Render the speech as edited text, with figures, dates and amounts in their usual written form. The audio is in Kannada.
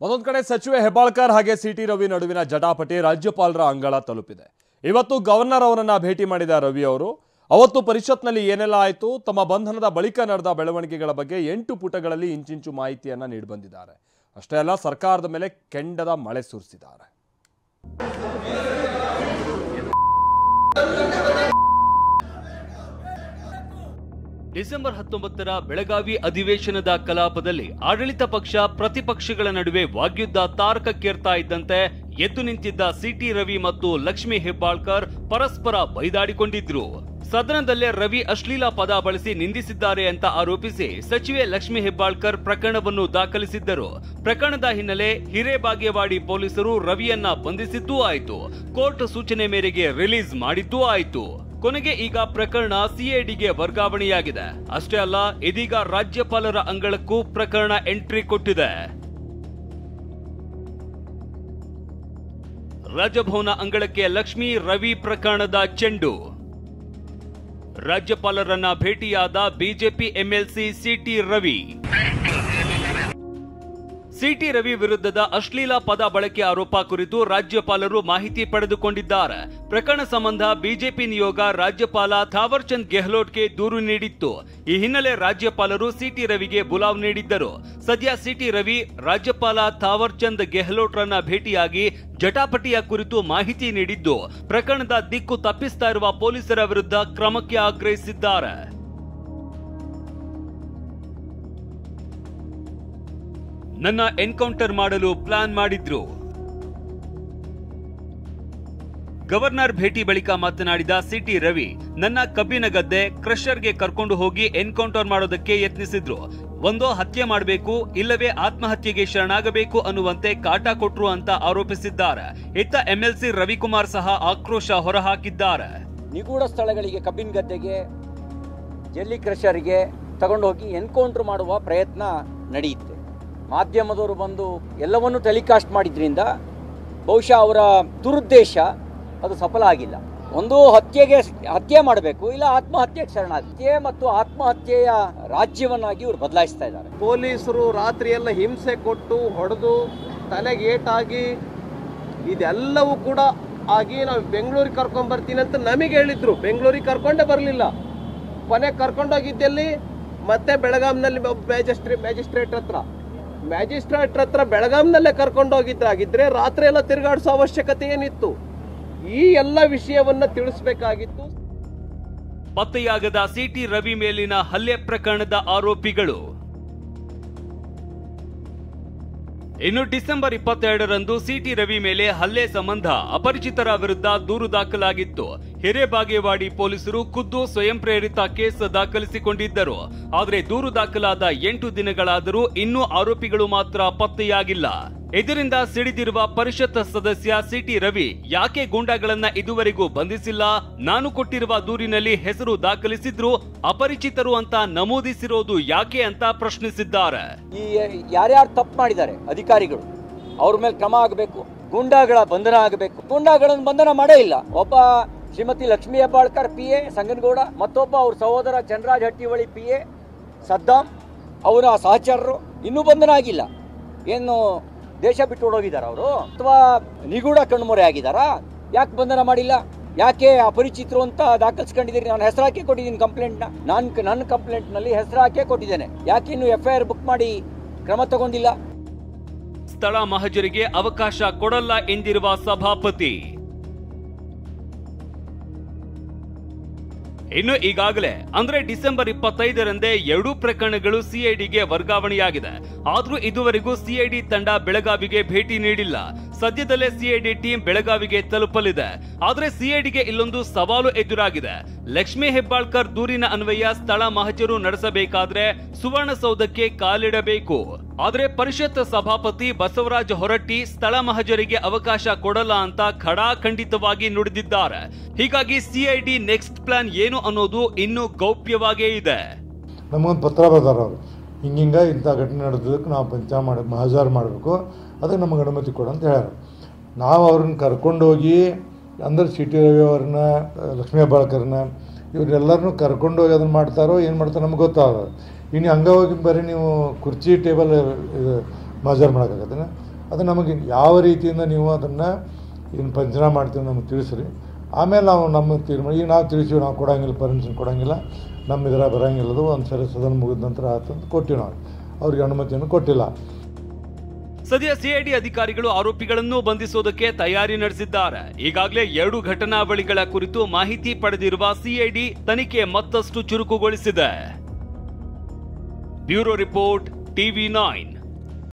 ಒಂದೊಂದು ಕಡೆ ಸಚಿವೆ ಹೆಬ್ಬಾಳ್ಕರ್ ಹಾಗೆ ಸಿಟಿ ರವಿ ನಡುವಿನ ಜಟಾಪಟಿ ರಾಜ್ಯಪಾಲರ ಅಂಗಳ ತಲುಪಿದೆ. ಇವತ್ತು ಗವರ್ನರ್ ಅವರನ್ನ ಭೇಟಿ ಮಾಡಿದ ರವಿ ಅವರು ಅವತ್ತು ಪರಿಷತ್ನಲ್ಲಿ ಏನೆಲ್ಲ ಆಯಿತು, ತಮ್ಮ ಬಂಧನದ ಬಳಿಕ ನಡೆದ ಬೆಳವಣಿಗೆಗಳ ಬಗ್ಗೆ 8 ಪುಟಗಳಲ್ಲಿ ಇಂಚಿಂಚು ಮಾಹಿತಿಯನ್ನ ನೀಡಿ ಬಂದಿದ್ದಾರೆ. ಅಷ್ಟೇ ಅಲ್ಲ, ಸರ್ಕಾರದ ಮೇಲೆ ಕೆಂಡದ ಮಳೆ ಸುರಿಸಿದ್ದಾರೆ. ಡಿಸೆಂಬರ್ 19ರ ಬೆಳಗಾವಿ ಅಧಿವೇಶನದ ಕಲಾಪದಲ್ಲಿ ಆಡಳಿತ ಪಕ್ಷ ಪ್ರತಿಪಕ್ಷಗಳ ನಡುವೆ ವಾಗ್ಯುದ್ಧ ತಾರಕಕ್ಕೇರ್ತಾ ಇದ್ದಂತೆ ಎದ್ದು ನಿಂತಿದ್ದ ಸಿಟಿ ರವಿ ಮತ್ತು ಲಕ್ಷ್ಮೀ ಹೆಬ್ಬಾಳ್ಕರ್ ಪರಸ್ಪರ ಬೈದಾಡಿಕೊಂಡಿದ್ರು. ಸದನದಲ್ಲೇ ರವಿ ಅಶ್ಲೀಲ ಪದ ಬಳಸಿ ನಿಂದಿಸಿದ್ದಾರೆ ಅಂತ ಆರೋಪಿಸಿ ಸಚಿವೆ ಲಕ್ಷ್ಮೀ ಹೆಬ್ಬಾಳ್ಕರ್ ಪ್ರಕರಣವನ್ನು ದಾಖಲಿಸಿದ್ದರು. ಪ್ರಕರಣದ ಹಿನ್ನೆಲೆ ಹಿರೇಬಾಗೇವಾಡಿ ಪೊಲೀಸರು ರವಿಯನ್ನ ಬಂಧಿಸಿದ್ದೂ ಆಯಿತು, ಕೋರ್ಟ್ ಸೂಚನೆ ಮೇರೆಗೆ ರಿಲೀಸ್ ಮಾಡಿದ್ದೂ ಆಯಿತು. ಕೊನೆಗೆ ಈಗ ಪ್ರಕರಣ ಸಿಐಡಿಗೆ ವರ್ಗಾವಣೆಯಾಗಿದೆ. ಅಷ್ಟೇ ಅಲ್ಲ, ಇದೀಗ ರಾಜ್ಯಪಾಲರ ಅಂಗಳಕ್ಕೂ ಪ್ರಕರಣ ಎಂಟ್ರಿ ಕೊಟ್ಟಿದೆ. ರಾಜಭವನ ಅಂಗಳಕ್ಕೆ ಲಕ್ಷ್ಮೀ ರವಿ ಪ್ರಕರಣದ ಚೆಂಡು. ರಾಜ್ಯಪಾಲರನ್ನ ಭೇಟಿಯಾದ BJP MLC city Ravi. City Ravi ವಿರುದ್ಧದ ಅಶ್ಲೀಲ ಪದ ಬಳಕೆ ಆರೋಪ ಕುರಿತು ರಾಜ್ಯಪಾಲರು ಮಾಹಿತಿ ಪಡೆದುಕೊಂಡಿದ್ದಾರೆ. ಪ್ರಕರಣ ಸಂಬಂಧ ಬಿಜೆಪಿ ನಿಯೋಗ ರಾಜ್ಯಪಾಲ ಥಾವರ್ ಚಂದ್ ಗೆಹ್ಲೋಟ್ಗೆ ದೂರು ನೀಡಿತ್ತು. ಈ ಹಿನ್ನೆಲೆ ರಾಜ್ಯಪಾಲರು ಸಿಟಿ ರವಿಗೆ ಬುಲಾವ್ ನೀಡಿದ್ದರು. ಸದ್ಯ ಸಿಟಿ ರವಿ ರಾಜ್ಯಪಾಲ ಥಾವರ್ ಚಂದ್ ಗೆಹ್ಲೋಟ್ ರನ್ನ ಭೇಟಿಯಾಗಿ ಜಟಾಪಟಿಯ ಕುರಿತು ಮಾಹಿತಿ ನೀಡಿದ್ದು, ಪ್ರಕರಣದ ದಿಕ್ಕು ತಪ್ಪಿಸ್ತಾ ಇರುವ ಪೊಲೀಸರ ವಿರುದ್ಧ ಕ್ರಮಕ್ಕೆ ಆಗ್ರಹಿಸಿದ್ದಾರೆ. ನನ್ನ ಎನ್ಕೌಂಟರ್ ಮಾಡಲು ಪ್ಲಾನ್ ಮಾಡಿದ್ರು. ಗವರ್ನರ್ ಭೇಟಿ ಬಳಿಕ ಮಾತನಾಡಿದ ಸಿಟಿ ರವಿ, ನನ್ನ ಕಬ್ಬಿನ ಗದ್ದೆ ಕ್ರಷರ್ಗೆ ಕರ್ಕೊಂಡು ಹೋಗಿ ಎನ್ಕೌಂಟರ್ ಮಾಡೋದಕ್ಕೆ ಯತ್ನಿಸಿದ್ರು. ಒಂದೋ ಹತ್ಯೆ ಮಾಡಬೇಕು, ಇಲ್ಲವೇ ಆತ್ಮಹತ್ಯೆಗೆ ಶರಣಾಗಬೇಕು ಅನ್ನುವಂತೆ ಕಾಟ ಕೊಟ್ರು ಅಂತ ಆರೋಪಿಸಿದ್ದಾರೆ. ಇತ್ತ ಎಂಎಲ್ಸಿ ರವಿಕುಮಾರ್ ಸಹ ಆಕ್ರೋಶ ಹೊರಹಾಕಿದ್ದಾರೆ. ನಿಗೂಢ ಸ್ಥಳಗಳಿಗೆ, ಕಬ್ಬಿನ ಗದ್ದೆಗೆ, ಜೆಲ್ಲಿ ಕ್ರಷರ್ಗೆ ತಗೊಂಡೋಗಿ ಎನ್ಕೌಂಟರ್ ಮಾಡುವ ಪ್ರಯತ್ನ ನಡೆಯುತ್ತೆ. ಮಾಧ್ಯಮದವರು ಬಂದು ಎಲ್ಲವನ್ನೂ ಟೆಲಿಕಾಸ್ಟ್ ಮಾಡಿದ್ರಿಂದ ಬಹುಶಃ ಅವರ ದುರುದ್ದೇಶ ಅದು ಸಫಲ ಆಗಿಲ್ಲ. ಒಂದು ಹತ್ಯೆ ಮಾಡಬೇಕು, ಇಲ್ಲ ಆತ್ಮಹತ್ಯೆಗೆ ಹತ್ಯೆ ಮತ್ತು ಆತ್ಮಹತ್ಯೆಯ ರಾಜ್ಯವನ್ನಾಗಿ ಇವರು ಬದಲಾಯಿಸ್ತಾ ಇದ್ದಾರೆ. ಪೊಲೀಸರು ರಾತ್ರಿ ಎಲ್ಲ ಹಿಂಸೆ ಕೊಟ್ಟು ಹೊಡೆದು ತಲೆಗೆ ಏಟಾಗಿ ಇದೆಲ್ಲವೂ ಕೂಡ ಆಗಿ ನಾವು ಬೆಂಗಳೂರಿಗೆ ಕರ್ಕೊಂಡು ಬರ್ತೀನಿ ಅಂತ ನಮಗೆ ಹೇಳಿದ್ರು. ಬೆಂಗಳೂರಿಗೆ ಕರ್ಕೊಂಡೇ ಬರಲಿಲ್ಲ. ಕೊನೆಗೆ ಕರ್ಕೊಂಡೋಗಿದ್ದಲ್ಲಿ ಮತ್ತೆ ಬೆಳಗಾಂನಲ್ಲಿ ಮ್ಯಾಜಿಸ್ಟ್ರೇಟ್ ಹತ್ರ ಬೆಳಗಾಂನಲ್ಲೇ ಕರ್ಕೊಂಡೋಗಿದ್ದಾಗಿದ್ರೆ ರಾತ್ರಿ ಎಲ್ಲ ತಿರುಗಾಡಿಸೋ ಅವಶ್ಯಕತೆ ಏನಿತ್ತು? ಈ ಎಲ್ಲ ವಿಷಯವನ್ನ ತಿಳಿಸಬೇಕಾಗಿತ್ತು. ಪತ್ತೆಯಾಗದ ಸಿಟಿ ರವಿ ಮೇಲಿನ ಹಲ್ಲೆ ಪ್ರಕರಣದ ಆರೋಪಿಗಳು. ಇನ್ನು ಡಿಸೆಂಬರ್ 22ರಂದು ಸಿಟಿ ರವಿ ಮೇಲೆ ಹಲ್ಲೆ ಸಂಬಂಧ ಅಪರಿಚಿತರ ವಿರುದ್ಧ ದೂರು ದಾಖಲಾಗಿತ್ತು. ಹಿರೇಬಾಗೇವಾಡಿ ಪೊಲೀಸರು ಖುದ್ದು ಸ್ವಯಂ ಪ್ರೇರಿತ ಕೇಸ್ ದಾಖಲಿಸಿಕೊಂಡಿದ್ದರು. ಆದರೆ ದೂರು ದಾಖಲಾದ 8 ದಿನಗಳಾದರೂ ಇನ್ನೂ ಆರೋಪಿಗಳು ಮಾತ್ರ ಪತ್ತೆಯಾಗಿಲ್ಲ. ಇದರಿಂದ ಸಿಡಿದಿರುವ ಪರಿಷತ್ ಸದಸ್ಯ ಸಿಟಿ ರವಿ, ಯಾಕೆ ಗೂಂಡಾಗಳನ್ನ ಇದುವರೆಗೂ ಬಂಧಿಸಿಲ್ಲ? ನಾನು ಕೊಟ್ಟಿರುವ ದೂರಿನಲ್ಲಿ ಹೆಸರು ದಾಖಲಿಸಿದ್ರು ಅಪರಿಚಿತರು ಅಂತ ನಮೂದಿಸಿರೋದು ಯಾಕೆ ಅಂತ ಪ್ರಶ್ನಿಸಿದ್ದಾರೆ. ಈ ಯಾರ್ಯಾರು ತಪ್ಪು ಮಾಡಿದ್ದಾರೆ ಅಧಿಕಾರಿಗಳು, ಅವ್ರ ಮೇಲೆ ಕ್ರಮ ಆಗಬೇಕು. ಗೂಂಡಾಗಳ ಬಂಧನ ಆಗಬೇಕು. ಗೂಂಡಾಗಳನ್ನು ಬಂಧನ ಮಾಡೇ ಇಲ್ಲ. ಒಬ್ಬ ಶ್ರೀಮತಿ ಲಕ್ಷ್ಮೀ ಹೆಬ್ಬಾಳ್ಕರ್ PA ಸಂಗನಗೌಡ, ಮತ್ತೊಬ್ಬ ಅವ್ರ ಸಹೋದರ ಚಂದ್ರರಾಜ್ ಹಟ್ಟಿವಳಿ PA ಸದ್ದಾಂ, ಅವರ ಸಹಚರರು ಇನ್ನೂ ಬಂಧನ ಆಗಿಲ್ಲ. ಏನು ದೇಶ ಬಿಟ್ಟು ಓಡೋಗಿದಾರ ಅವರು, ಅಥವಾ ನಿಗೂಢ ಕಣ್ಮೊರೆ ಆಗಿದಾರಾ? ಯಾಕೆ ಬಂಧನ ಮಾಡಿಲ್ಲ? ಯಾಕೆ ಅಪರಿಚಿತರು ಅಂತ ದಾಖಲಿಸ್ಕೊಂಡಿದ್ದೀರಿ? ನಾನು ಹೆಸರು ಹಾಕಿ ಕೊಟ್ಟಿದ್ದೀನಿ ಕಂಪ್ಲೇಂಟ್ನ. ನನ್ನ ಕಂಪ್ಲೇಂಟ್ನಲ್ಲಿ ಹೆಸರು ಹಾಕೇ ಕೊಟ್ಟಿದ್ದೇನೆ. ಯಾಕೆ ಇನ್ನು FIR ಬುಕ್ ಮಾಡಿ ಕ್ರಮ ತಗೊಂಡಿಲ್ಲ? ಸ್ಥಳ ಮಹಜರಿಗೆ ಅವಕಾಶ ಕೊಡಲ್ಲ ಎಂದಿರುವ ಸಭಾಪತಿ. ಇನ್ನು ಈಗಾಗಲೇ ಅಂದ್ರೆ ಡಿಸೆಂಬರ್ 25ರಂದೇ 2 ಪ್ರಕರಣಗಳು ಸಿಐಡಿಗೆ ವರ್ಗಾವಣೆಯಾಗಿದೆ. ಆದ್ರೂ ಇದುವರೆಗೂ ಸಿಐಡಿ ತಂಡ ಬೆಳಗಾವಿಗೆ ಭೇಟಿ ನೀಡಿಲ್ಲ. ಸದ್ಯದಲ್ಲೇ ಸಿಐಡಿ ಟೀಮ್ ಬೆಳಗಾವಿಗೆ ತಲುಪಲಿದೆ. ಆದ್ರೆ ಸಿಐಡಿಗೆ ಇಲ್ಲೊಂದು ಸವಾಲು ಎದುರಾಗಿದೆ. ಲಕ್ಷ್ಮೀ ಹೆಬ್ಬಾಳ್ಕರ್ ದೂರಿನ ಅನ್ವಯ ಸ್ಥಳ ಮಹಜರು ನಡೆಸಬೇಕಾದ್ರೆ ಸುವರ್ಣಸೌಧಕ್ಕೆ ಕಾಲಿಡಬೇಕು. ಆದ್ರೆ ಪರಿಷತ್ ಸಭಾಪತಿ ಬಸವರಾಜ ಹೊರಟ್ಟಿ ಸ್ಥಳ ಮಹಜರಿಗೆ ಅವಕಾಶ ಕೊಡಲ್ಲ ಅಂತ ಖಡಾಖಂಡಿತವಾಗಿ ನುಡಿದಿದ್ದಾರೆ. ಹೀಗಾಗಿ ಸಿಐಡಿ ನೆಕ್ಸ್ಟ್ ಪ್ಲಾನ್ ಏನು ಅನ್ನೋದು ಇನ್ನೂ ಗೌಪ್ಯವಾಗೇ ಇದೆ. ನಮಗೊಂದು ಪತ್ರ ಬರ್ದಾರ ಅವರು, ಹಿಂಗಿಂಗ ಇಂಥ ಘಟನೆ ನಡೆದಕ್ಕೆ ನಾವು ಮಹಜಾರ್ ಮಾಡಬೇಕು, ಅದಕ್ಕೆ ನಮಗೆ ಅನುಮತಿ ಕೊಡು ಅಂತ ಹೇಳ್ಯಾರ. ನಾವು ಅವ್ರನ್ನ ಕರ್ಕೊಂಡೋಗಿ ಅಂದ್ರೆ ಸಿಟಿ ರವಿ ಅವ್ರನ್ನ, ಲಕ್ಷ್ಮೀ ಹೆಬ್ಬಾಳ್ಕರ್ನ, ಇವರೆಲ್ಲರನ್ನೂ ಕರ್ಕೊಂಡೋಗಿ ಅದನ್ನು ಮಾಡ್ತಾರೋ ಏನು ಮಾಡ್ತಾರೋ ನಮ್ಗೆ ಗೊತ್ತಾಗಲ್ಲ. ಇನ್ನು ಹಂಗೆ ಹೋಗಿ ಬರೀ ನೀವು ಕುರ್ಚಿ ಟೇಬಲ್ ಮಹಜಾರ್ ಮಾಡೋಕ್ಕಾಗತ್ತೆ. ಅದು ನಮಗೆ ಯಾವ ರೀತಿಯಿಂದ ನೀವು ಅದನ್ನು ಏನು ಪಂಚನಾಮ ಮಾಡ್ತೀವಿ ನಮಗೆ ತಿಳಿಸ್ರಿ. ಆಮೇಲೆ ನಾವು ನಮ್ಮ ತೀರ್ಮಾನ ಈಗ ನಾವು ತಿಳಿಸಿವಿ, ನಾವು ಕೊಡೋಂಗಿಲ್ಲ, ಪರ್ಮಿಷನ್ ಕೊಡೋಂಗಿಲ್ಲ, ನಮ್ಮ ಇದರ ಬರೋಂಗಿಲ್ಲದು ಒಂದು ಸರಿ ಸದನ ಮುಗಿದ ನಂತರ ಆತಂತ ಕೊಟ್ಟಿವಿ. ನಾವು ಅವ್ರಿಗೆ ಅನುಮತಿಯನ್ನು ಕೊಟ್ಟಿಲ್ಲ. ಸದ್ಯ ಸಿಐಡಿ ಅಧಿಕಾರಿಗಳು ಆರೋಪಿಗಳನ್ನು ಬಂಧಿಸೋದಕ್ಕೆ ತಯಾರಿ ನಡೆಸಿದ್ದಾರೆ. ಈಗಾಗಲೇ 2 ಘಟನಾವಳಿಗಳ ಕುರಿತು ಮಾಹಿತಿ ಪಡೆದಿರುವ ಸಿಐಡಿ ತನಿಖೆ ಮತ್ತಷ್ಟು ಚುರುಕುಗೊಳಿಸಿದೆ. Bureau report, TV9.